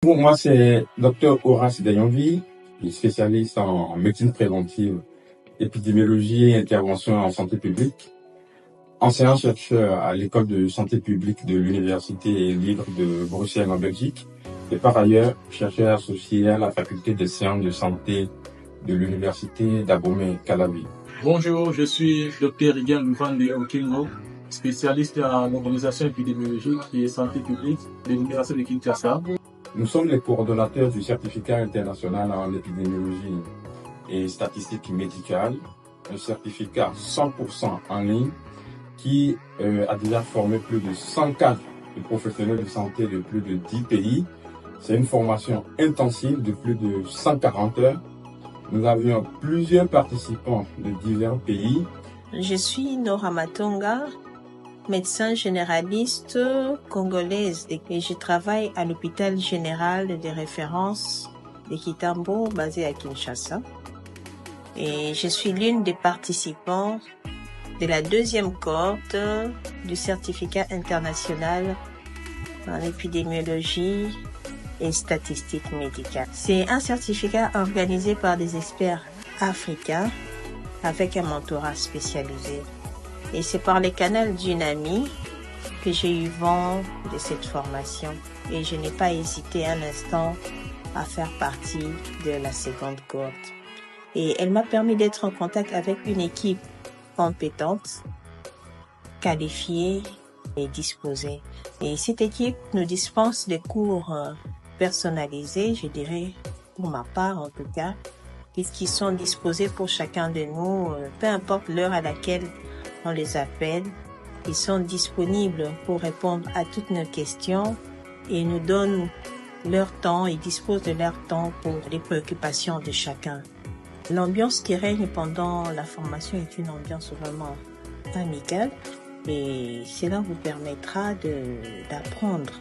Pour moi, c'est Dr Horace Dayonvi, spécialiste en médecine préventive, épidémiologie et intervention en santé publique, enseignant-chercheur à l'école de santé publique de l'Université libre de Bruxelles en Belgique, et par ailleurs chercheur associé à la faculté des sciences de santé de l'Université d'Abomey-Calavi. Bonjour, je suis Dr Rigan Luvande Okingo, spécialiste en organisation épidémiologique et santé publique de l'Université de Kinshasa. Nous sommes les coordonnateurs du certificat international en épidémiologie et statistique médicale, un certificat 100% en ligne qui a déjà formé plus de 104 professionnels de santé de plus de 10 pays. C'est une formation intensive de plus de 140 heures. Nous avions plusieurs participants de divers pays. Je suis Nora Matonga, médecin généraliste congolaise et je travaille à l'hôpital général de référence de Kitambo basé à Kinshasa. Et je suis l'une des participants de la deuxième cohorte du certificat international en épidémiologie et statistique médicale. C'est un certificat organisé par des experts africains avec un mentorat spécialisé. Et c'est par les canaux d'une amie que j'ai eu vent de cette formation. Et je n'ai pas hésité un instant à faire partie de la seconde cohorte. Et elle m'a permis d'être en contact avec une équipe compétente, qualifiée et disposée. Et cette équipe nous dispense des cours personnalisés, je dirais, pour ma part en tout cas, puisqu'ils sont disposés pour chacun de nous, peu importe l'heure à laquelle on les appelle. Ils sont disponibles pour répondre à toutes nos questions et nous donnent leur temps et disposent de leur temps pour les préoccupations de chacun. L'ambiance qui règne pendant la formation est une ambiance vraiment amicale et cela vous permettra d'apprendre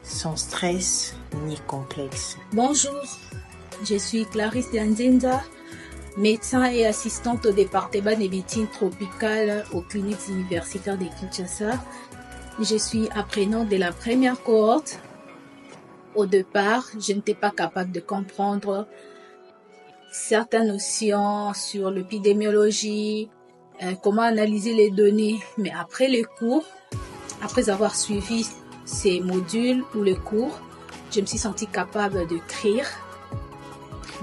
sans stress ni complexe. Bonjour, je suis Clarisse Nzinza, médecin et assistante au département de médecine tropicale aux cliniques universitaires de Kinshasa. Je suis apprenante de la première cohorte. Au départ, je n'étais pas capable de comprendre certaines notions sur l'épidémiologie, comment analyser les données. Mais après les cours, après avoir suivi ces modules ou les cours, je me suis sentie capable d'écrire,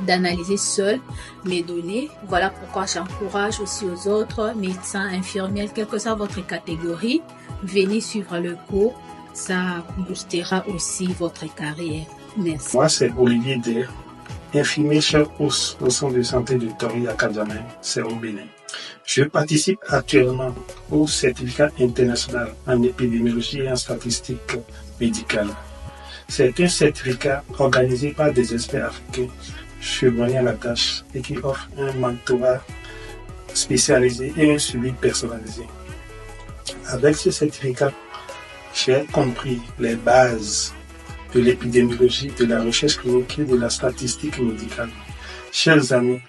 d'analyser seule mes données. Voilà pourquoi j'encourage aussi aux autres médecins, infirmières, quelle que soit votre catégorie, venez suivre le cours. Ça boostera aussi votre carrière. Merci. Moi, c'est Olivier Der, infirmier chef au centre de santé de Tori à Kadjamé, c'est au Bénin. Je participe actuellement au certificat international en épidémiologie et en statistique médicale. C'est un certificat organisé par des experts africains chevronnés à la tâche et qui offre un mentorat spécialisé et un suivi personnalisé. Avec ce certificat, j'ai compris les bases de l'épidémiologie, de la recherche clinique et de la statistique médicale. Chers amis,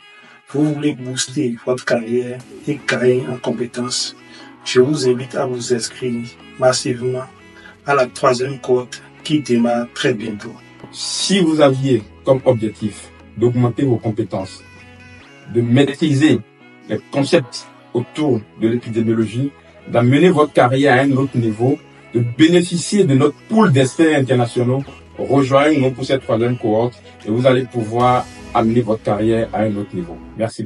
vous voulez booster votre carrière et gagner en compétences, je vous invite à vous inscrire massivement à la troisième cohorte qui démarre très bientôt. Si vous aviez comme objectif d'augmenter vos compétences, de maîtriser les concepts autour de l'épidémiologie, d'amener votre carrière à un autre niveau, de bénéficier de notre pool d'experts internationaux, rejoignez-nous pour cette troisième cohorte et vous allez pouvoir amener votre carrière à un autre niveau. Merci.